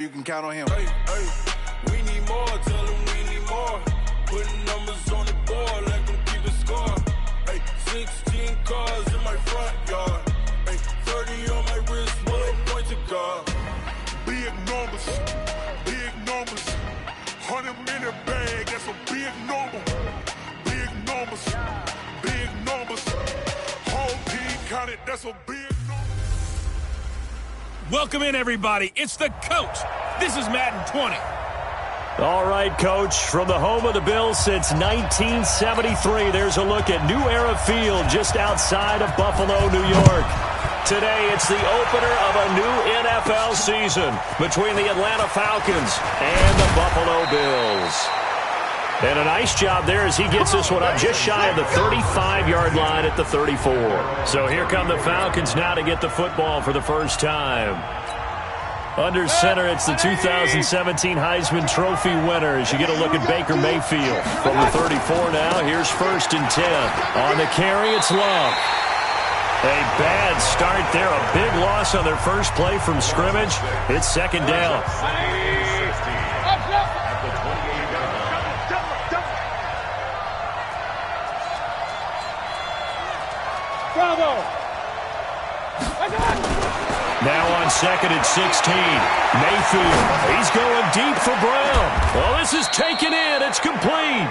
You can count on him. Hey, we need more, tell them we need more. Putting numbers on the board, let them keep it score. Hey, 16 cars in my front yard. Hey, 30 on my wrist, bullet point to God. Big numbers, 100 minute bag, that's a big number. Big numbers, whole team counted, that's a big number. Welcome in, everybody. It's the coach. This is Madden 20. All right, Coach. From the home of the Bills since 1973, there's a look at New Era Field just outside of Buffalo, New York. Today, it's the opener of a new NFL season between the Atlanta Falcons and the Buffalo Bills. And a nice job there as he gets this one up just shy of the 35-yard line at the 34. So here come the Falcons now to get the football for the first time. Under center, it's the 2017 Heisman Trophy winner as you get a look at Baker Mayfield. From the 34 now, here's 1st and 10. On the carry, it's Love. A bad start there, a big loss on their first play from scrimmage. It's 2nd down. Now on 2nd and 16. Mayfield, he's going deep for Brown. Well, this is taken in. It's complete.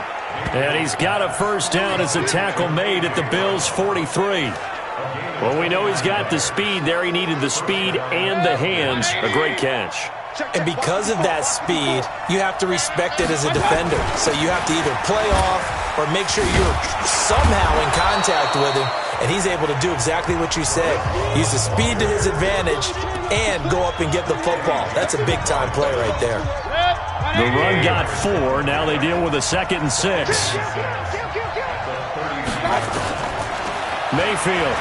And he's got a first down as a tackle made at the Bills' 43. Well, we know he's got the speed there. He needed the speed and the hands. A great catch. And because of that speed, you have to respect it as a defender. So you have to either play off or make sure you're somehow in contact with him. And he's able to do exactly what you said. Use the speed to his advantage and go up and get the football. That's a big-time play right there. The run got 4. Now they deal with a 2nd and 6. Mayfield.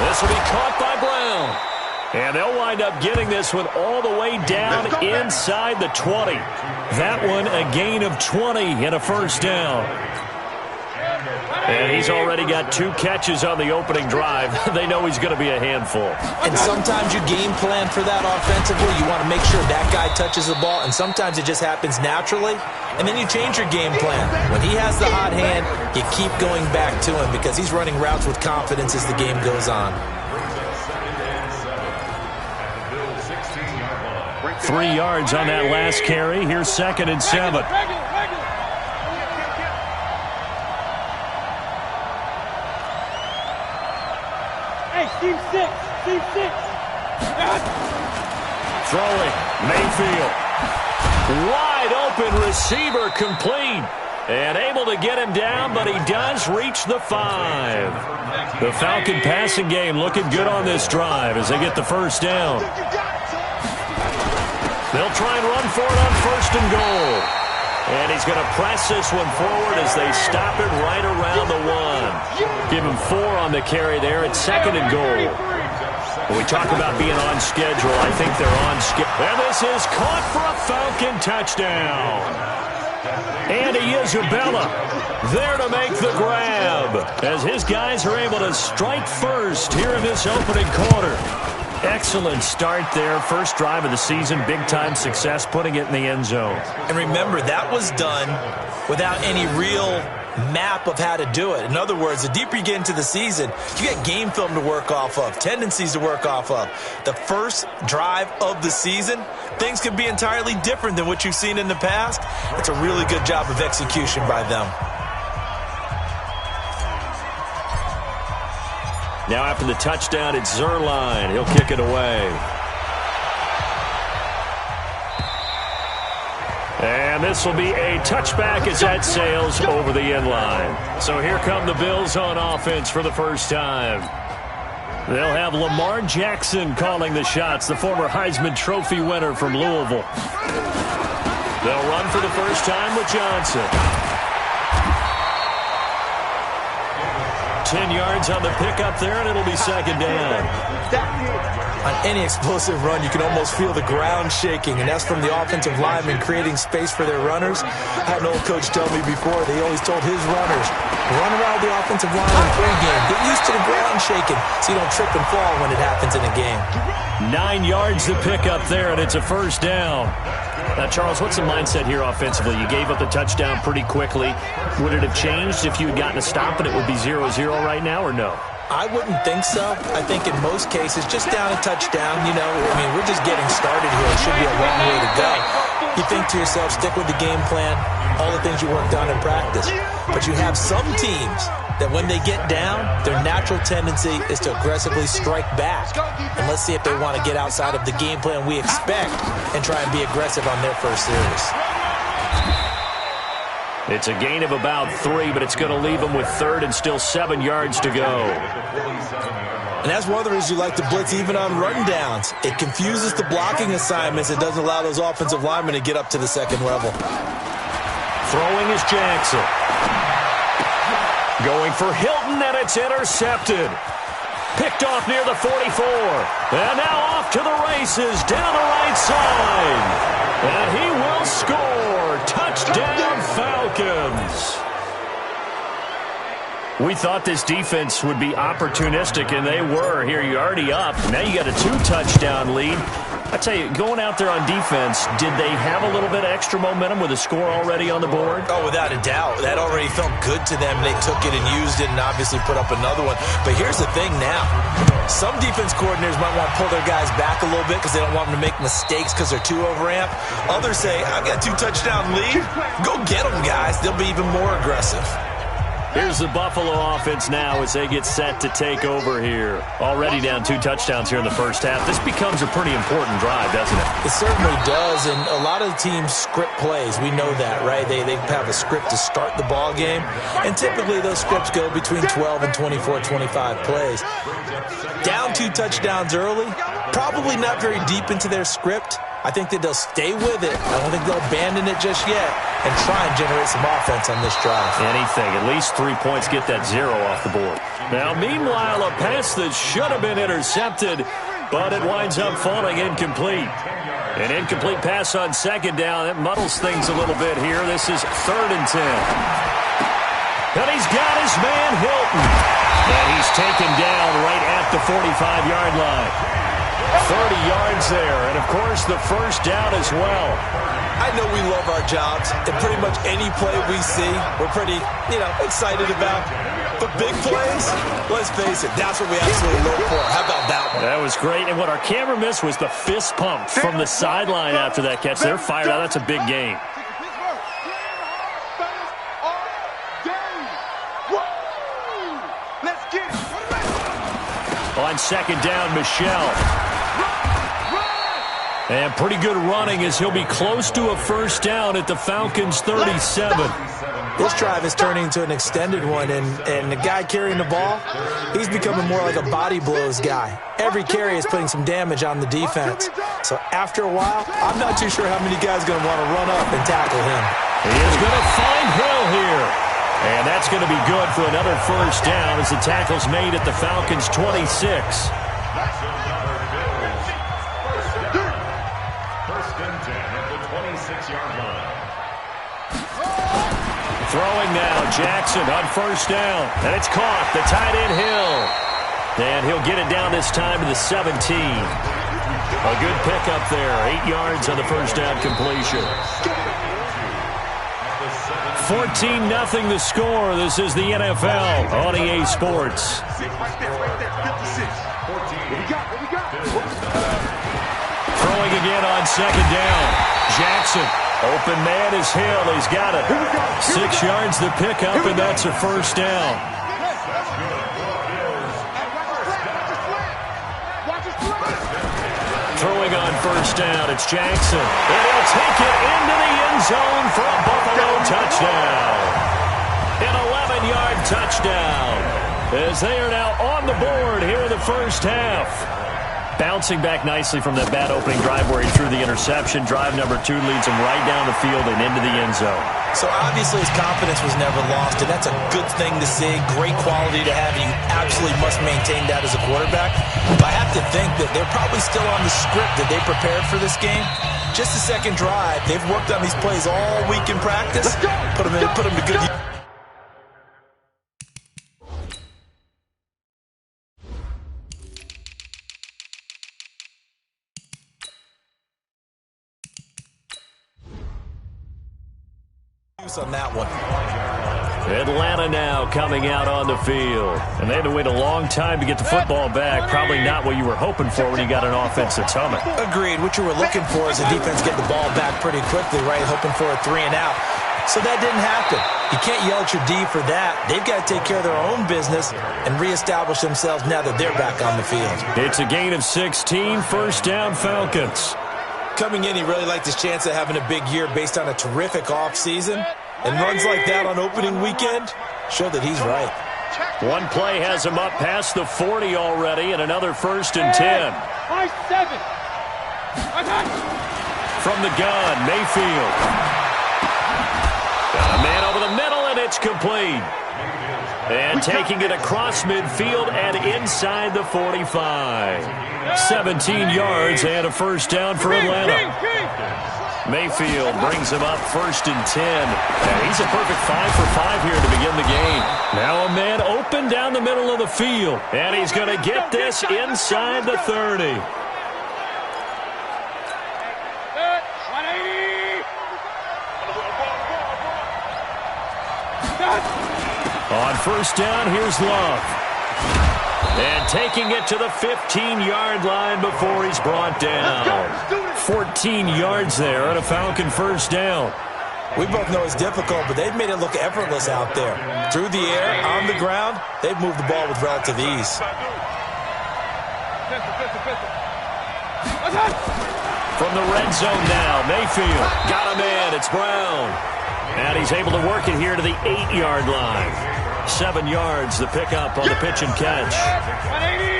This will be caught by Brown. And they'll wind up getting this one all the way down inside the 20. That one a gain of 20 and a first down. And he's already got 2 catches on the opening drive. They know he's going to be a handful. And sometimes you game plan for that offensively. You want to make sure that guy touches the ball, and sometimes it just happens naturally. And then you change your game plan. When he has the hot hand, you keep going back to him because he's running routes with confidence as the game goes on. 3 yards on that last carry. Here's 2nd and 7. Throwing, Mayfield. Wide open receiver complete. And able to get him down, but he does reach the 5. The Falcon passing game looking good on this drive as they get the first down. They'll try and run for it on 1st and goal. And he's going to press this one forward as they stop it right around the 1. Give him 4 on the carry there at 2nd and goal. When we talk about being on schedule, I think they're on schedule. And this is caught for a Falcon touchdown. Andy Isabella there to make the grab as his guys are able to strike first here in this opening quarter. Excellent start there. First drive of the season. Big-time success putting it in the end zone. And remember, that was done without any real map of how to do it. In other words, the deeper you get into the season, you get game film to work off of, tendencies to work off of. The first drive of the season, things could be entirely different than what you've seen in the past. It's a really good job of execution by them. Now after the touchdown, it's Zerline. He'll kick it away. And this will be a touchback as that sails over the end line. So here come the Bills on offense for the first time. They'll have Lamar Jackson calling the shots, the former Heisman Trophy winner from Louisville. They'll run for the first time with Johnson. 10 yards on the pickup there, and it'll be second down. On any explosive run, you can almost feel the ground shaking, and that's from the offensive linemen creating space for their runners. I had an old coach tell me before, they always told his runners, run around the offensive line in pregame. Get used to the ground shaking so you don't trip and fall when it happens in a game. 9 yards to pick up there, and it's a first down. Now, Charles, what's the mindset here offensively? You gave up the touchdown pretty quickly. Would it have changed if you had gotten a stop and it would be 0-0 right now, or no? I wouldn't think so. I think in most cases, just down a touchdown, you know, I mean, we're just getting started here. It should be a long way to go. You think to yourself, stick with the game plan, all the things you worked on in practice. But you have some teams that when they get down, their natural tendency is to aggressively strike back. And let's see if they want to get outside of the game plan we expect and try and be aggressive on their first series. It's a gain of about 3, but it's going to leave them with third and still 7 yards to go. And that's one of the reasons you like to blitz even on run downs. It confuses the blocking assignments. It doesn't allow those offensive linemen to get up to the second level. Throwing is Jackson. Going for Hilton, and it's intercepted. Picked off near the 44. And now off to the races down the right side. And he will score. Touchdown, Falcons. We thought this defense would be opportunistic, and they were. Here, you're already up. Now you got a 2-touchdown lead. I tell you, going out there on defense, did they have a little bit of extra momentum with a score already on the board? Oh, without a doubt. That already felt good to them. They took it and used it and obviously put up another one. But here's the thing now. Some defense coordinators might want to pull their guys back a little bit because they don't want them to make mistakes because they're too overamped. Others say, I've got a 2-touchdown lead. Go get them, guys. They'll be even more aggressive. Here's the Buffalo offense now as they get set to take over here. Already down 2 touchdowns here in the first half. This becomes a pretty important drive, doesn't it? It certainly does, and a lot of the teams script plays. We know that, right? They have a script to start the ball game, and typically those scripts go between 12 and 24, 25 plays. Down 2 touchdowns early, probably not very deep into their script. I think that they'll stay with it. I don't think they'll abandon it just yet and try and generate some offense on this drive. Anything. At least 3 points, get that 0 off the board. Now, meanwhile, a pass that should have been intercepted, but it winds up falling incomplete. An incomplete pass on second down. That muddles things a little bit here. This is 3rd and 10. And he's got his man, Hilton. And he's taken down right at the 45-yard line. 30 yards there, and of course the first down as well. I know we love our jobs, and pretty much any play we see, we're pretty, excited about. But big plays, let's face it, that's what we absolutely look for. How about that one? That was great, and what our camera missed was the fist pump from the sideline after that catch. They're fired out. That's a big game. On second down, Michelle. And pretty good running as he'll be close to a first down at the Falcons' 37. This drive is turning into an extended one, and the guy carrying the ball, he's becoming more like a body blows guy. Every carry is putting some damage on the defense. So after a while, I'm not too sure how many guys are going to want to run up and tackle him. He is going to find Hill here. And that's going to be good for another first down as the tackle's made at the Falcons' 26. Throwing now, Jackson on first down. And it's caught, the tight end Hill. And he'll get it down this time to the 17. A good pickup there, 8 yards on the first down completion. 14-0 the score. This is the NFL on EA Sports. Throwing again on second down. Jackson. Open man is Hill. He's got it. 6 yards the pickup, and that's a first down. Throwing on first down, it's Jackson. And he'll take it into the end zone for a Buffalo touchdown. An 11-yard touchdown as they are now on the board here in the first half. Bouncing back nicely from that bad opening drive where he threw the interception. Drive number 2 leads him right down the field and into the end zone. So obviously his confidence was never lost, and that's a good thing to see. Great quality to have, and you absolutely must maintain that as a quarterback. But I have to think that they're probably still on the script that they prepared for this game. Just the second drive. They've worked on these plays all week in practice. Put them to good use. On that one. Atlanta now coming out on the field. And they had to wait a long time to get the football back. Probably not what you were hoping for when you got an offense that's humming. Agreed. What you were looking for is the defense get the ball back pretty quickly, right? Hoping for a 3 and out. So that didn't happen. You can't yell at your D for that. They've got to take care of their own business and reestablish themselves now that they're back on the field. It's a gain of 16, first down Falcons. Coming in, he really liked his chance of having a big year based on a terrific offseason. And runs like that on opening weekend show that he's right. One play has him up past the 40 already, and another first and 10. From the gun, Mayfield. Got a man over the middle, and it's complete. And taking it across midfield and inside the 45. 17 yards and a first down for Atlanta. Mayfield brings him up first and 10. And he's a perfect 5 for 5 here to begin the game. Now a man open down the middle of the field. And he's going to get this inside the 30. On first down, here's Love. And taking it to the 15-yard line before he's brought down. 14 yards there on a Falcon first down. We both know it's difficult, but they've made it look effortless out there. Through the air, on the ground, they've moved the ball with relative ease. From the red zone now, Mayfield got a man. It's Brown. And he's able to work it here to the 8-yard line. 7 yards, the pickup on the pitch and catch.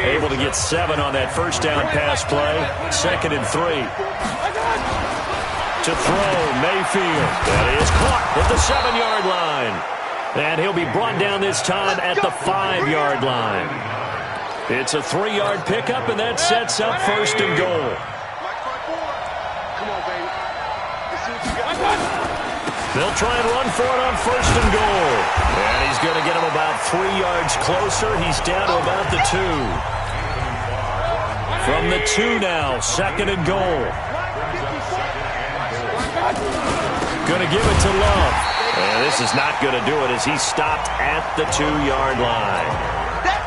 Able to get 7 on that first down pass play. 2nd and 3. To throw, Mayfield. That is caught at the 7-yard line. And he'll be brought down this time at the 5-yard line. It's a 3-yard pickup, and that sets up first and goal. They'll try and run for it on first and goal. And he's going to get him about 3 yards closer. He's down to about the 2. From the 2 now, 2nd and goal. Going to give it to Love. And this is not going to do it as he's stopped at the 2-yard line.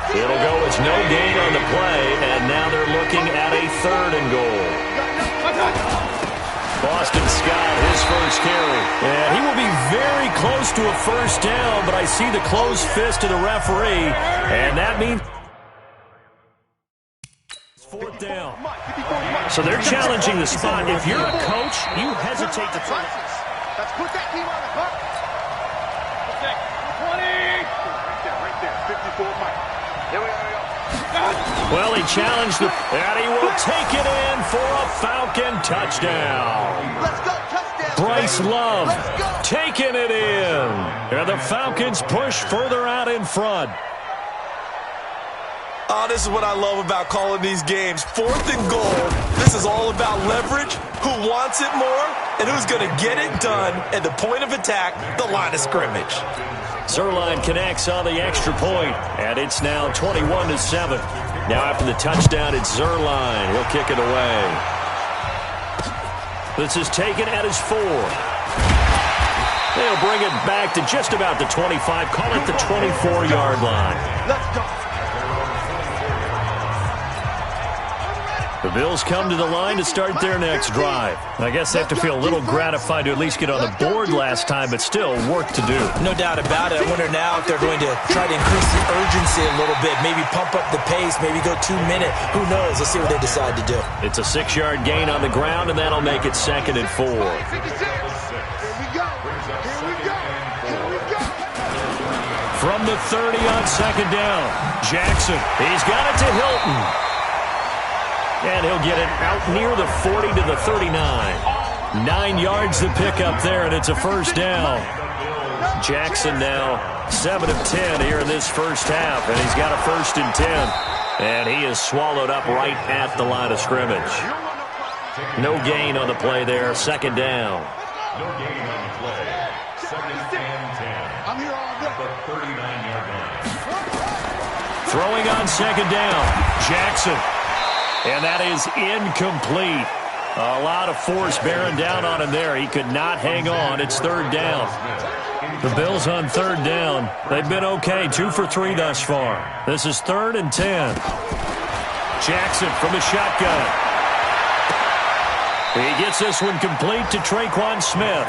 It'll go as no gain on the play, and now they're looking at a 3rd and goal. Boston Scott, his first carry. And he will be very close to a first down, but I see the closed fist of the referee, and that means 4th down. So they're challenging the spot. If you're a coach, you hesitate to throw. Let's put that team on the clock. 20. Right there. 54 Mike. Here we go. Well, he challenged the, and he will take it in for a Falcon touchdown. Let's go, touchdown. Bryce Love taking it in. And the Falcons push further out in front. Oh, this is what I love about calling these games. 4th and goal. This is all about leverage, who wants it more, and who's going to get it done at the point of attack, the line of scrimmage. Zuerlein connects on the extra point, and it's now 21-7. Now after the touchdown, it's Zuerlein. He'll kick it away. This is taken at his 4. They'll bring it back to just about the 25. Call it the 24-yard line. Let's go. The Bills come to the line to start their next drive. I guess they have to feel a little gratified to at least get on the board last time, but still work to do. No doubt about it. I wonder now if they're going to try to increase the urgency a little bit, maybe pump up the pace, maybe go 2-minute. Who knows? Let's see what they decide to do. It's a 6-yard gain on the ground, and that'll make it 2nd and 4. Here we go. Here we go. Here we go. From the 30 on 2nd down, Jackson. He's got it to Hilton. And he'll get it out near the 40 to the 39. 9 yards to pick up there, and it's a first down. Jackson now 7 of 10 here in this first half, and he's got a 1st and 10. And he is swallowed up right at the line of scrimmage. No gain on the play there, 2nd down. No gain on the play. 2nd and 10. I'm here all day. The 39-yard line. Throwing on 2nd down, Jackson. And that is incomplete. A lot of force bearing down on him there. He could not hang on. It's 3rd down. The Bills on 3rd down. They've been okay, 2 for 3 thus far. This is 3rd and 10. Jackson from the shotgun. He gets this one complete to Traquan Smith.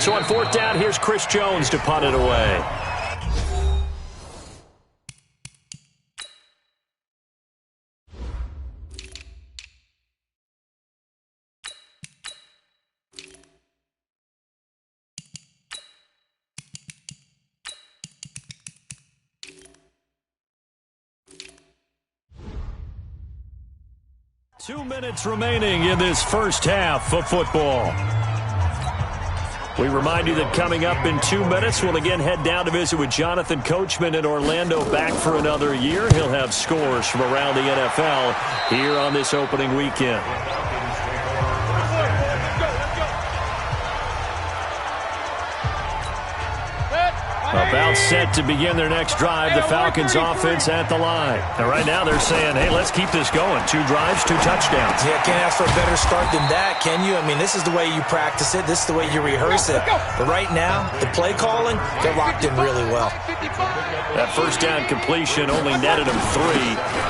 So on 4th down, here's Chris Jones to punt it away. Two minutes remaining in this first half of football. We remind you that coming up in 2 minutes, we'll again head down to visit with Jonathan Coachman in Orlando, back for another year. He'll have scores from around the NFL here on this opening weekend. About set to begin their next drive, the Falcons offense at the line. And right now they're saying, hey, let's keep this going. 2 drives, 2 touchdowns. Yeah, can't ask for a better start than that, can you? I mean, this is the way you practice it. This is the way you rehearse it. But right now, the play calling, they're locked in really well. That 1st down completion only netted him 3.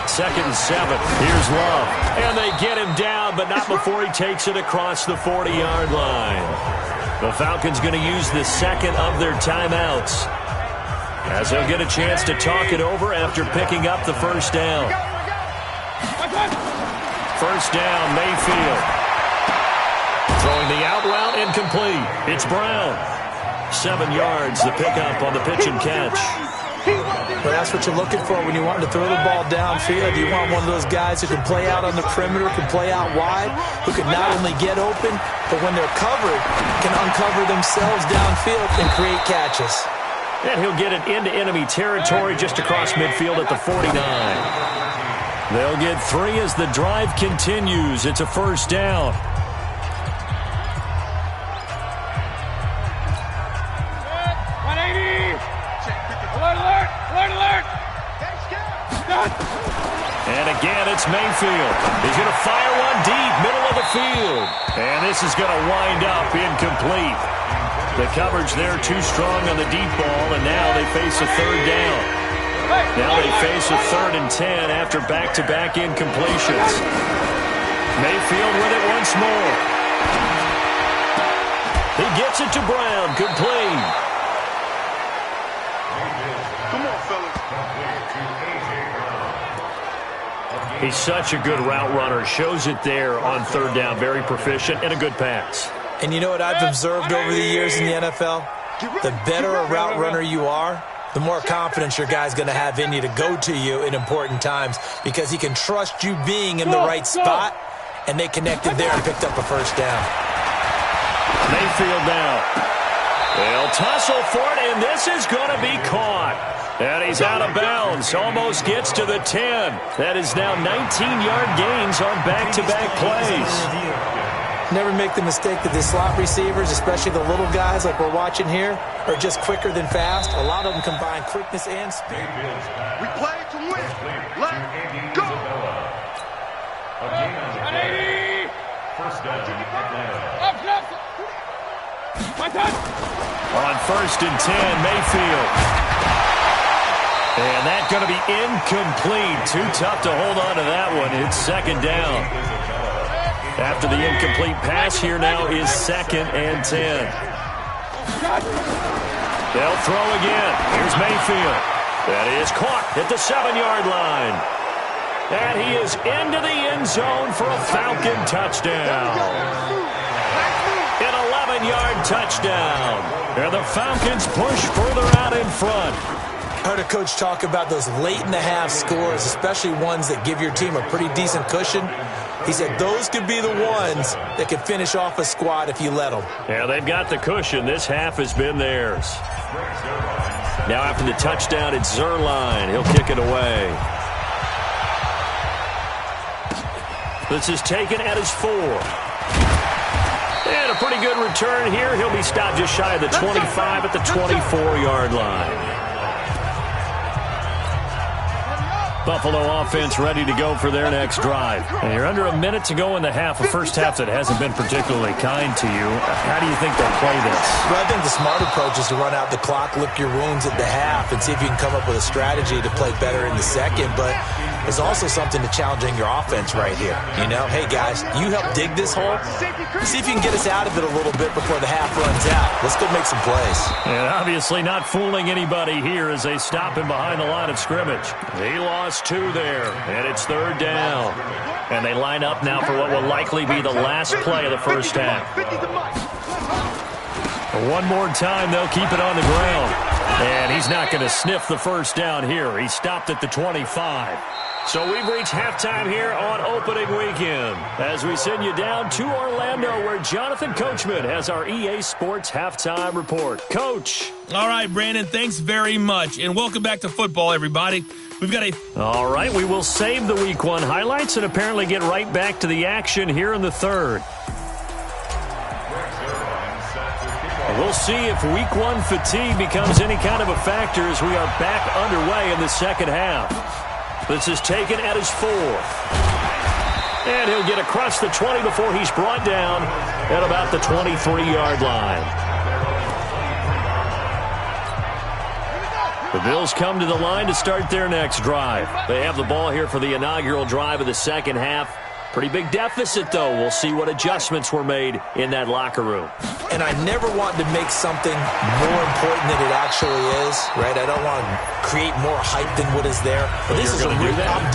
2nd and 7. Here's Love. And they get him down, but not before he takes it across the 40-yard line. The Falcons going to use the 2nd of their timeouts, as they'll get a chance to talk it over after picking up the 1st down. 1st down, Mayfield. Throwing the out route, incomplete. It's Brown. 7 yards, the pickup on the pitch and catch. Well, that's what you're looking for when you want to throw the ball downfield. You want one of those guys who can play out on the perimeter, can play out wide, who can not only get open, but when they're covered, can uncover themselves downfield and create catches. And he'll get it into enemy territory just across midfield at the 49. They'll get 3 as the drive continues. It's a 1st down. And again, it's Mayfield. He's going to fire one deep, middle of the field. And this is going to wind up incomplete. The coverage there too strong on the deep ball, and now they face a 3rd down. Now they face a 3rd and 10 after back-to-back incompletions. Mayfield with it once more. He gets it to Brown, complete. Come on, fellas. He's such a good route runner. Shows it there on 3rd down. Very proficient and a good pass. And you know what I've observed over the years in the NFL? The better a route runner you are, the more confidence your guy's going to have in you to go to you in important times, because he can trust you being in the right spot, and they connected there and picked up a 1st down. Mayfield now. They'll tussle for it, and this is going to be caught. And he's out of bounds. Almost gets to the 10. That is now 19-yard gains on back-to-back plays. Never make the mistake that the slot receivers, especially the little guys like we're watching here, are just quicker than fast. A lot of them combine quickness and speed. We play to win. Let's go. First down, Atlanta. On 1st and 10, Mayfield. And that's going to be incomplete. Too tough to hold on to that one. It's 2nd down. After the incomplete pass, here now is 2nd and 10. They'll throw again. Here's Mayfield. That is caught at the 7-yard line. And he is into the end zone for a Falcon touchdown. An 11-yard touchdown. And the Falcons push further out in front. I heard a coach talk about those late-in-the-half scores, especially ones that give your team a pretty decent cushion. He said those could be the ones that could finish off a squad if you let them. Yeah, they've got the cushion. This half has been theirs. Now after the touchdown, it's Zerline. He'll kick it away. This is taken at his 4. And a pretty good return here. He'll be stopped just shy of the 25 at the 24-yard line. Buffalo offense ready to go for their next drive. And you're under a minute to go in the half, a first half that hasn't been particularly kind to you. How do you think they'll play this? Well, I think the smart approach is to run out the clock, lick your wounds at the half, and see if you can come up with a strategy to play better in the second. But there's also something to challenging your offense right here. You know, hey, guys, you help dig this hole. See if you can get us out of it a little bit before the half runs out. Let's go make some plays. And obviously not fooling anybody here as they stop him behind the line of scrimmage. He lost 2 there, and it's 3rd down. And they line up now for what will likely be the last play of the first half. One more time, they'll keep it on the ground. And he's not going to sniff the first down here. He stopped at the 25. So we've reached halftime here on opening weekend as we send you down to Orlando where Jonathan Coachman has our EA Sports halftime report. Coach. All right, Brandon, thanks very much. And welcome back to football, everybody. We've got All right, we will save the Week 1 highlights and apparently get right back to the action here in the 3rd. We'll see if Week 1 fatigue becomes any kind of a factor as we are back underway in the second half. This is taken at his 4. And he'll get across the 20 before he's brought down at about the 23-yard line. The Bills come to the line to start their next drive. They have the ball here for the inaugural drive of the second half. Pretty big deficit, though. We'll see what adjustments were made in that locker room. And I never want to make something more important than it actually is, right? I don't want to create more hype than what is there. But this is I'm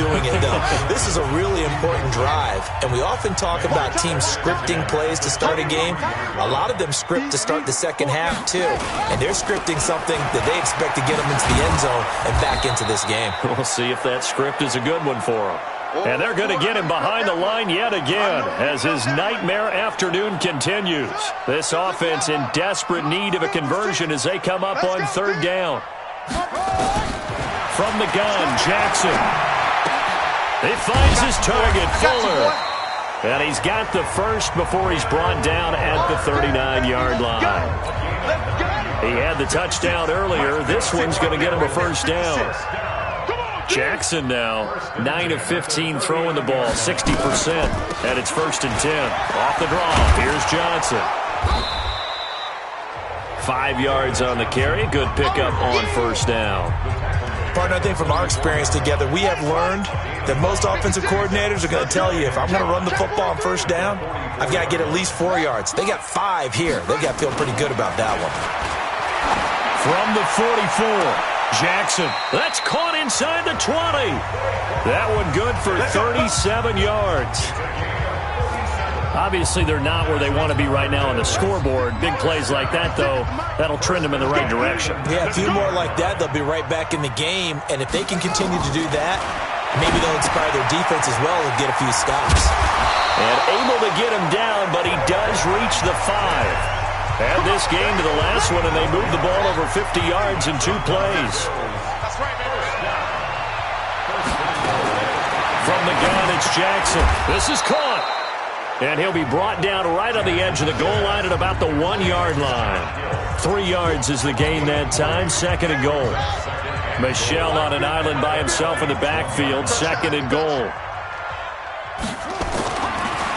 doing it, though. This is a really important drive. And we often talk about teams scripting plays to start a game. A lot of them script to start the second half, too. And they're scripting something that they expect to get them into the end zone and back into this game. We'll see if that script is a good one for them. And they're going to get him behind the line yet again as his nightmare afternoon continues. This offense in desperate need of a conversion as they come up on 3rd down. From the gun, Jackson. He finds his target, Fuller. And he's got the first before he's brought down at the 39-yard line. He had the touchdown earlier. This one's going to get him a first down. Jackson now, 9 of 15 throwing the ball, 60%. And it's 1st and 10. Off the draw, here's Johnson. 5 yards on the carry. Good pickup on 1st down. Partner, I think from our experience together, we have learned that most offensive coordinators are going to tell you, if I'm going to run the football on 1st down, I've got to get at least 4 yards. They got 5 here. They've got to feel pretty good about that one. From the 44. Jackson, that's caught inside the 20. That one good for 37 yards. Obviously, they're not where they want to be right now on the scoreboard. Big plays like that, though, that'll trend them in the right direction. Yeah, a few more like that, they'll be right back in the game. And if they can continue to do that, maybe they'll inspire their defense as well and get a few stops. And able to get him down, but he does reach the 5. Add this game to the last one, and they moved the ball over 50 yards in 2 plays. From the gun, it's Jackson. This is caught. And he'll be brought down right on the edge of the goal line at about the 1-yard line. 3 yards is the gain that time, 2nd and goal. Michel on an island by himself in the backfield, 2nd and goal.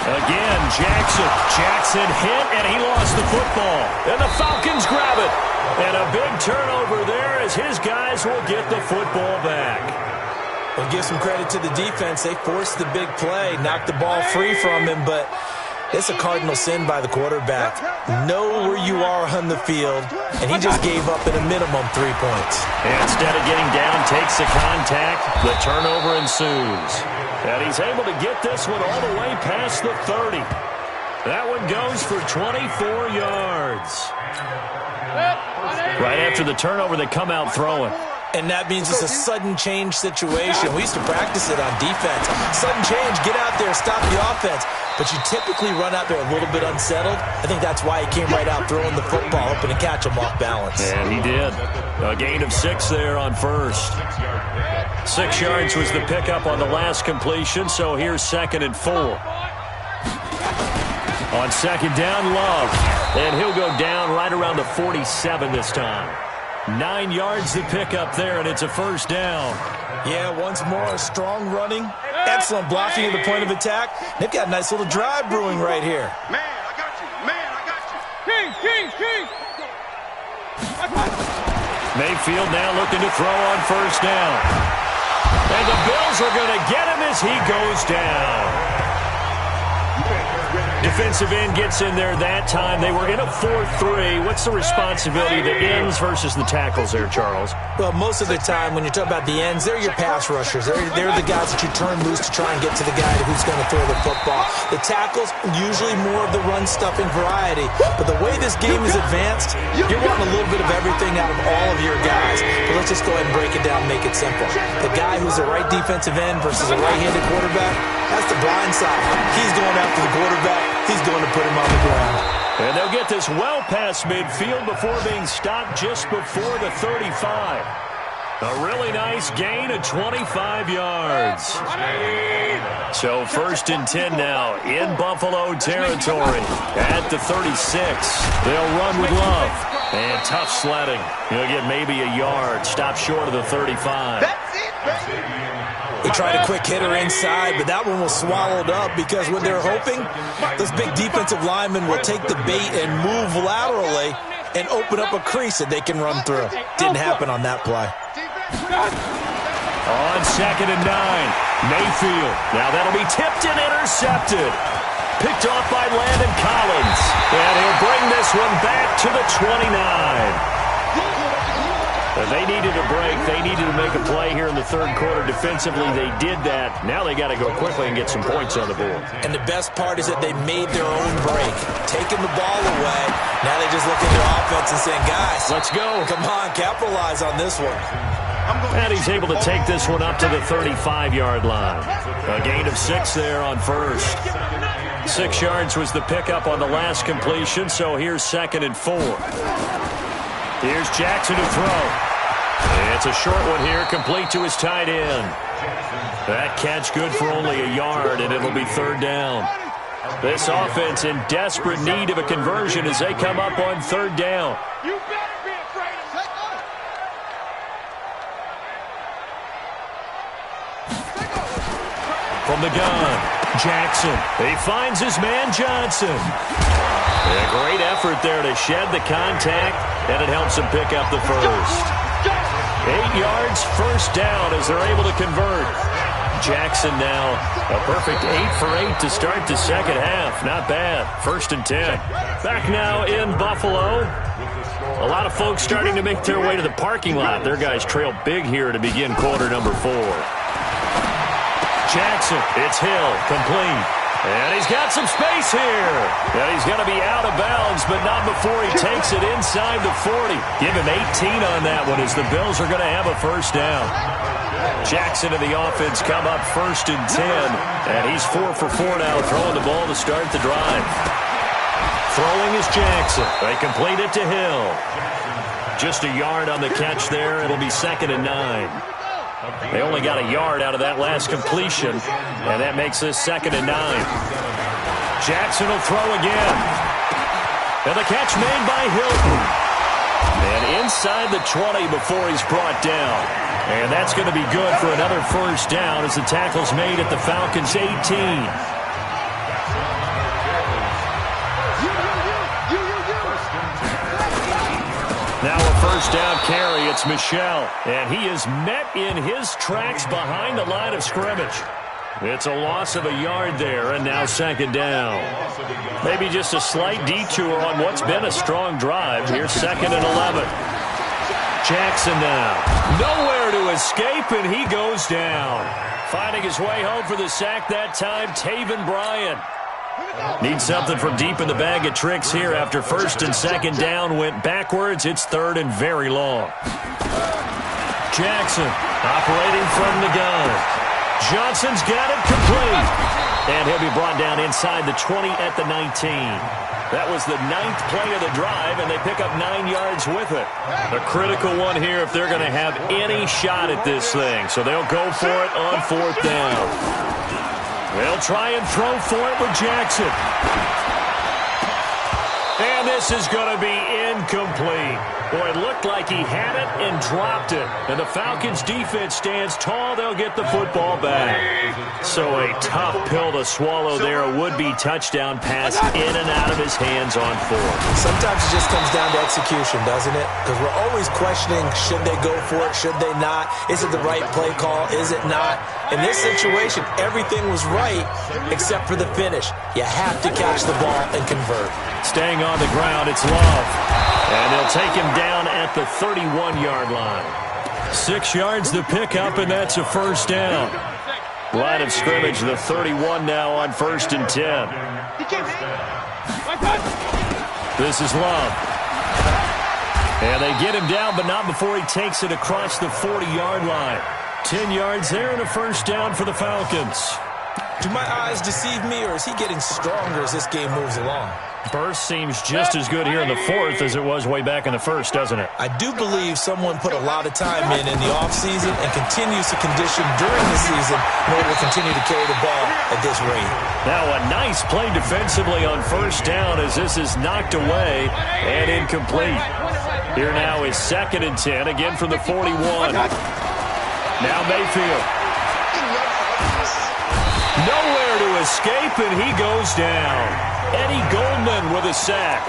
Again, Jackson. Jackson hit, and he lost the football. And the Falcons grab it. And a big turnover there as his guys will get the football back. Well, give some credit to the defense. They forced the big play, knocked the ball free from him, but it's a cardinal sin by the quarterback. Know where you are on the field, and he just gave up at a minimum 3 points. And instead of getting down, takes the contact. The turnover ensues. And he's able to get this one all the way past the 30. That one goes for 24 yards. Right after the turnover, they come out throwing. And that means it's a sudden change situation. We used to practice it on defense. Sudden change, get out there, stop the offense. But you typically run out there a little bit unsettled. I think that's why he came right out throwing the football, hoping to catch him off balance. And he did. A gain of 6 there on first. 6 yards was the pickup on the last completion, so here's 2nd and 4. On 2nd down, Love. And he'll go down right around the 47 this time. 9 yards to pick up there, and it's a 1st down. Yeah, once more, strong running, excellent blocking at the point of attack. They've got a nice little drive brewing right here. Man, I got you. Man, I got you. King. Mayfield now looking to throw on 1st down. And the Bills are going to get him as he goes down. Defensive end gets in there that time. They were in a 4-3. What's the responsibility of the ends versus the tackles there, Charles? Well, most of the time when you talk about the ends, they're your pass rushers. They're the guys that you turn loose to try and get to the guy who's going to throw the football. The tackles, usually more of the run-stuffing variety. But the way this game is advanced, you're wanting a little bit of everything out of all of your guys. But let's just go ahead and break it down and make it simple. The guy who's a right defensive end versus a right-handed quarterback, that's the blind side. He's going after the quarterback. He's going to put him on the ground. And they'll get this well past midfield before being stopped just before the 35. A really nice gain of 25 yards. So 1st and 10 now in Buffalo territory at the 36. They'll run with Love. And tough sledding. He'll get maybe a yard. Stop short of the 35. That's it, baby. We tried a quick hitter inside, but that one was swallowed up because what they're hoping, this big defensive lineman will take the bait and move laterally and open up a crease that they can run through. Didn't happen on that play. On 2nd and 9, Mayfield. Now that'll be tipped and intercepted. Picked off by Landon Collins. And he'll bring this one back to the 29. They needed a break. They needed to make a play here in the 3rd quarter. Defensively, they did that. Now they got to go quickly and get some points on the board. And the best part is that they made their own break, taking the ball away. Now they just look at their offense and saying, guys, let's go. Come on, capitalize on this one. And he's able to take this one up to the 35-yard line. A gain of 6 there on 1st. 6 yards was the pickup on the last completion, so here's 2nd and 4. Here's Jackson to throw. It's a short one here, complete to his tight end. That catch good for only a yard, and it'll be 3rd down. This offense in desperate need of a conversion as they come up on 3rd down. You better be afraid of take off. From the gun, Jackson. He finds his man Johnson. A great effort there to shed the contact, and it helps him pick up the first. 8 yards, 1st down as they're able to convert. Jackson now a perfect 8 for 8 to start the 2nd half. Not bad. 1st and 10. Back now in Buffalo. A lot of folks starting to make their way to the parking lot. Their guys trail big here to begin quarter number 4. Jackson, it's Hill, complete. And he's got some space here. And he's going to be out of bounds, but not before he takes it inside the 40. Give him 18 on that one as the Bills are going to have a 1st down. Jackson and the offense come up 1st and 10. And he's 4 for 4 now, throwing the ball to start the drive. Throwing is Jackson. They complete it to Hill. Just a yard on the catch there. It'll be 2nd and 9. They only got a yard out of that last completion, and that makes this 2nd and 9. Jackson will throw again. And the catch made by Hilton. And inside the 20 before he's brought down. And that's going to be good for another 1st down as the tackle's made at the Falcons' 18. Now a 1st down carry. It's Michel. And he is met in his tracks behind the line of scrimmage. It's a loss of a yard there, and now 2nd down. Maybe just a slight detour on what's been a strong drive. Here's 2nd and 11. Jackson now. Nowhere to escape, and he goes down. Finding his way home for the sack that time, Taven Bryan. Needs something from deep in the bag of tricks here after 1st and 2nd down went backwards. It's 3rd and very long. Jackson operating from the gun. Johnson's got it complete. And he'll be brought down inside the 20 at the 19. That was the 9th play of the drive, and they pick up 9 yards with it. A critical one here if they're going to have any shot at this thing. So they'll go for it on 4th down. They'll try and throw for it with Jackson. And this is going to be incomplete. Boy, it looked like he had it and dropped it. And the Falcons defense stands tall. They'll get the football back. So a tough pill to swallow there. A would-be touchdown pass in and out of his hands on 4th. Sometimes it just comes down to execution, doesn't it? Because we're always questioning, should they go for it, should they not? Is it the right play call? Is it not? In this situation, everything was right except for the finish. You have to catch the ball and convert. Staying on the ground, it's Love. And they'll take him down at the 31-yard line. 6 yards the pickup, and that's a 1st down. Line of scrimmage, the 31 now on 1st and 10. This is Love. And they get him down, but not before he takes it across the 40-yard line. 10 yards there and a 1st down for the Falcons. Do my eyes deceive me, or is he getting stronger as this game moves along? Burst seems just as good here in the 4th as it was way back in the 1st, doesn't it? I do believe someone put a lot of time in the offseason and continues to condition during the season in order to continue to carry the ball at this rate. Now a nice play defensively on 1st down as this is knocked away and incomplete. Here now is 2nd and 10, again from the 41. Now Mayfield. Nowhere to escape, and he goes down. Eddie Goldman with a sack.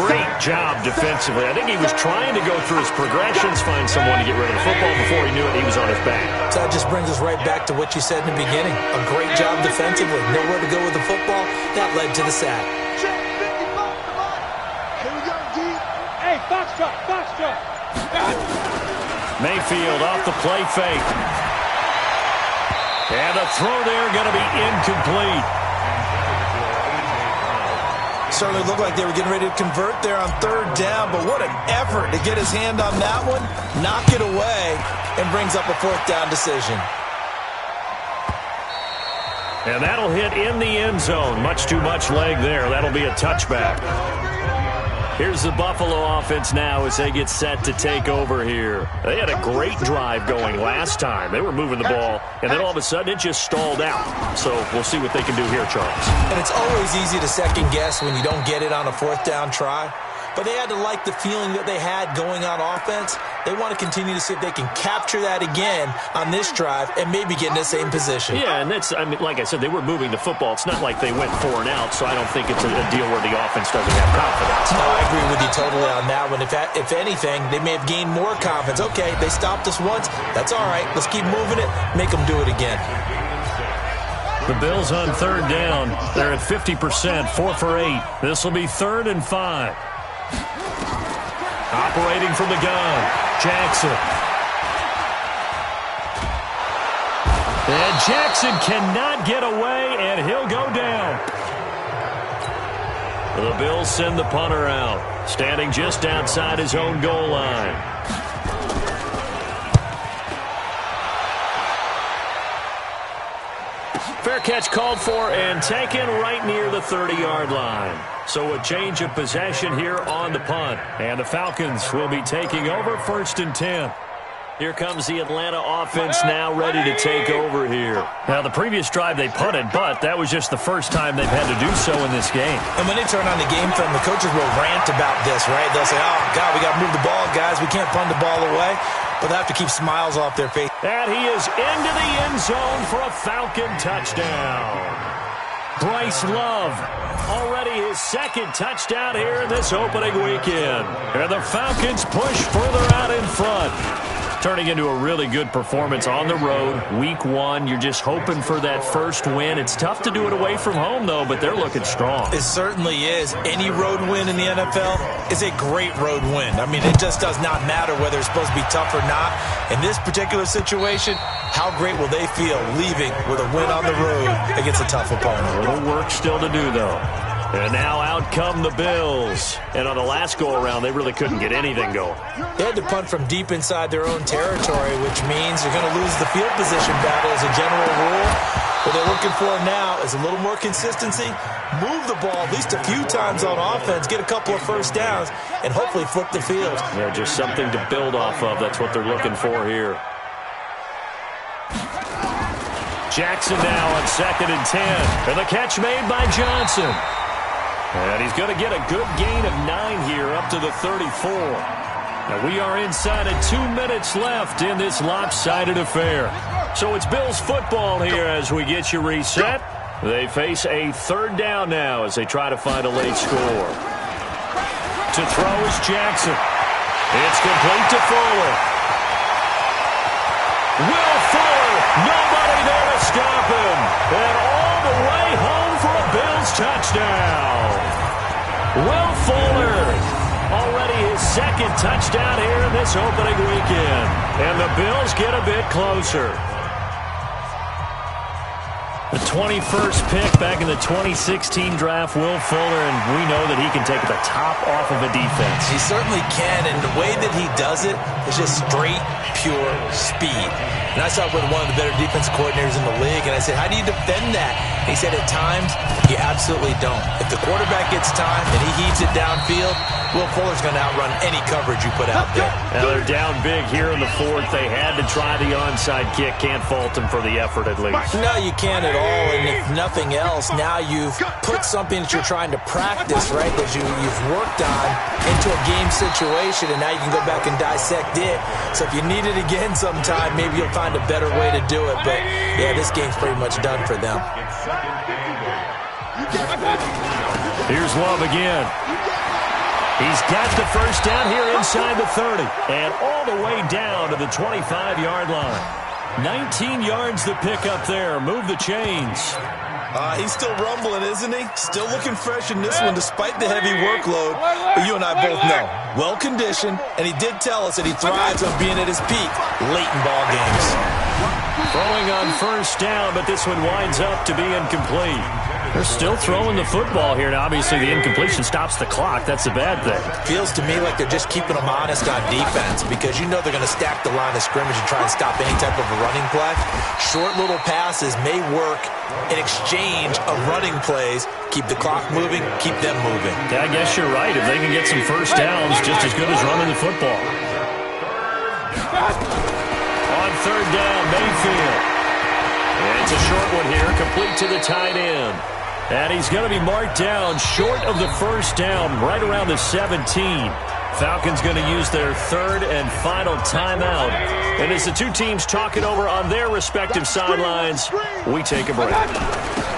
Great job defensively. I think he was trying to go through his progressions, find someone to get rid of the football. Before he knew it, he was on his back. So that just brings us right back to what you said in the beginning. A great job defensively. Nowhere to go with the football. That led to the sack. Hey, foxtrot, foxtrot. Mayfield off the play fake. And the throw there going to be incomplete. Certainly looked like they were getting ready to convert there on 3rd down, but what an effort to get his hand on that one, knock it away, and brings up a 4th down decision. And that'll hit in the end zone. Much too much leg there. That'll be a touchback. Here's the Buffalo offense now as they get set to take over here. They had a great drive going last time. They were moving the ball, and then all of a sudden it just stalled out. So we'll see what they can do here, Charles. And it's always easy to second guess when you don't get it on a 4th down try. But they had to like the feeling that they had going on offense. They want to continue to see if they can capture that again on this drive and maybe get in the same position. Yeah, and that's, I mean, like I said, they were moving the football. It's not like they went 4 and out, so I don't think it's a deal where the offense doesn't have confidence. No, I agree with you totally on that one. If anything, they may have gained more confidence. Okay, they stopped us once. That's all right. Let's keep moving it. Make them do it again. The Bills on 3rd down. They're at 50%, 4 for 8. This will be 3rd and 5. Operating from the gun, Jackson. And Jackson cannot get away, and he'll go down. The Bills send the punter out, standing just outside his own goal line. Fair catch called for and taken right near the 30-yard line. So a change of possession here on the punt. And the Falcons will be taking over 1st and 10. Here comes the Atlanta offense now ready to take over here. Now, the previous drive they punted, but that was just the first time they've had to do so in this game. And when they turn on the game film, the coaches will rant about this, right? They'll say, oh, God, we got to move the ball, guys. We can't punt the ball away. But they have to keep smiles off their face. And he is into the end zone for a Falcon touchdown. Bryce Love, already his 2nd touchdown here in this opening weekend. And the Falcons push further out in front. Turning into a really good performance on the road. Week 1, you're just hoping for that first win. It's tough to do it away from home, though, but they're looking strong. It certainly is. Any road win in the NFL is a great road win. I mean, it just does not matter whether it's supposed to be tough or not. In this particular situation, how great will they feel leaving with a win on the road against a tough opponent? A little work still to do, though. And now out come the Bills. And on the last go-around, they really couldn't get anything going. They had to punt from deep inside their own territory, which means they're going to lose the field position battle as a general rule. What they're looking for now is a little more consistency, move the ball at least a few times on offense, get a couple of first downs, and hopefully flip the field. Yeah, just something to build off of. That's what they're looking for here. Jackson now on 2nd and 10. And the catch made by Johnson. And he's going to get a good gain of 9 here up to the 34. Now we are inside of 2 minutes left in this lopsided affair. So it's Bills football here as we get you reset. They face a 3rd down now as they try to find a late score. To throw is Jackson. It's complete to Fuller. Will Fuller, nobody there to stop him. And all the way home for a Bills touchdown. Will Fuller, already his 2nd touchdown here in this opening weekend. And the Bills get a bit closer. The 21st pick back in the 2016 draft, Will Fuller, and we know that he can take the top off of a defense. He certainly can, and the way that he does it is just straight, pure speed. And I saw it with one of the better defensive coordinators in the league, and I said, how do you defend that? And he said, at times, you absolutely don't. If the quarterback gets time and he heaves it downfield, Will Fuller's going to outrun any coverage you put out there. Now they're down big here in the 4th. They had to try the onside kick. Can't fault them for the effort at least. No, you can't at all. And if nothing else, now you've put something that you're trying to practice, right, that you've worked on into a game situation, and now you can go back and dissect it. So if you need it again sometime, maybe you'll find a better way to do it. But, yeah, this game's pretty much done for them. Here's Love again. He's got the first down here inside the 30. And all the way down to the 25-yard line. 19 yards the pick up there. Move the chains. He's still rumbling, isn't he? Still looking fresh in this one despite the heavy workload. But you and I both know, well-conditioned, and he did tell us that he thrives on being at his peak late in ball games. Throwing on first down, but this one winds up to be incomplete. They're still throwing the football here. Now, obviously, the incompletion stops the clock. That's a bad thing. Feels to me like they're just keeping them honest on defense because you know they're going to stack the line of scrimmage and try and stop any type of a running play. Short little passes may work in exchange of running plays. Keep the clock moving, keep them moving. Yeah, I guess you're right. If they can get some first downs, just as good as running the football. On 3rd down, Mayfield. And it's a short one here, complete to the tight end. And he's going to be marked down short of the first down, right around the 17. Falcons going to use their 3rd and final timeout. And as the two teams talk it over on their respective sidelines, we take a break.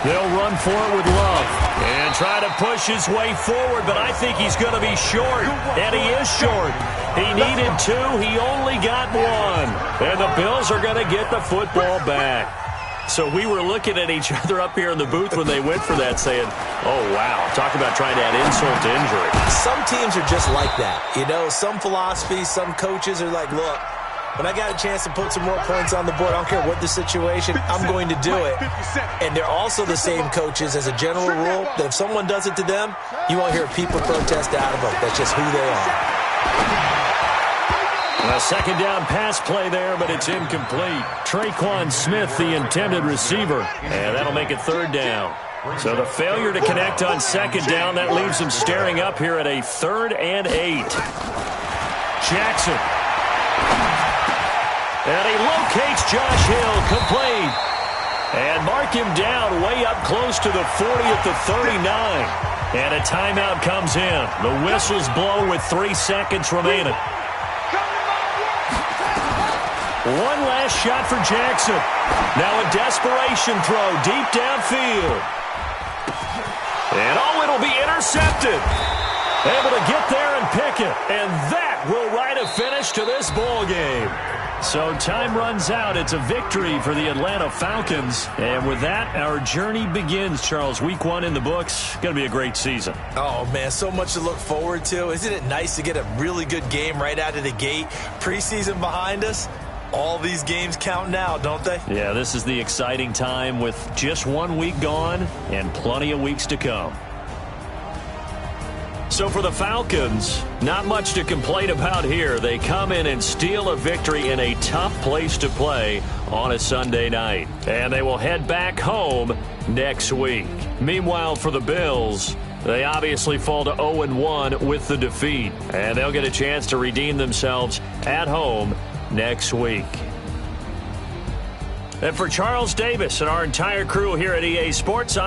They'll run for it with Love and try to push his way forward, but I think he's going to be short, and he is short. He needed 2. He only got 1. And the Bills are going to get the football back. So we were looking at each other up here in the booth when they went for that saying, oh, wow, talk about trying to add insult to injury. Some teams are just like that. You know, some philosophies, some coaches are like, look, when I got a chance to put some more points on the board, I don't care what the situation, I'm going to do it. And they're also the same coaches as a general rule that if someone does it to them, you won't hear people protest out of them. That's just who they are. A 2nd down pass play there, but it's incomplete. Traquan Smith, the intended receiver, and that'll make it 3rd down. So the failure to connect on 2nd down, that leaves them staring up here at a 3rd and 8. Jackson. And he locates Josh Hill, complete. And mark him down way up close to the 40 at the 39. And a timeout comes in. The whistles blow with 3 seconds remaining. One last shot for Jackson. Now a desperation throw deep downfield. And it'll be intercepted. Able to get there and pick it. And that will write a finish to this ball game. So time runs out. It's a victory for the Atlanta Falcons. And with that, our journey begins, Charles. Week 1 in the books. Going to be a great season. Oh, man, so much to look forward to. Isn't it nice to get a really good game right out of the gate? Preseason behind us. All these games count now, don't they? Yeah, this is the exciting time with just 1 week gone and plenty of weeks to come. So for the Falcons, not much to complain about here. They come in and steal a victory in a tough place to play on a Sunday night. And they will head back home next week. Meanwhile, for the Bills, they obviously fall to 0-1 with the defeat. And they'll get a chance to redeem themselves at home next week. And for Charles Davis and our entire crew here at EA Sports,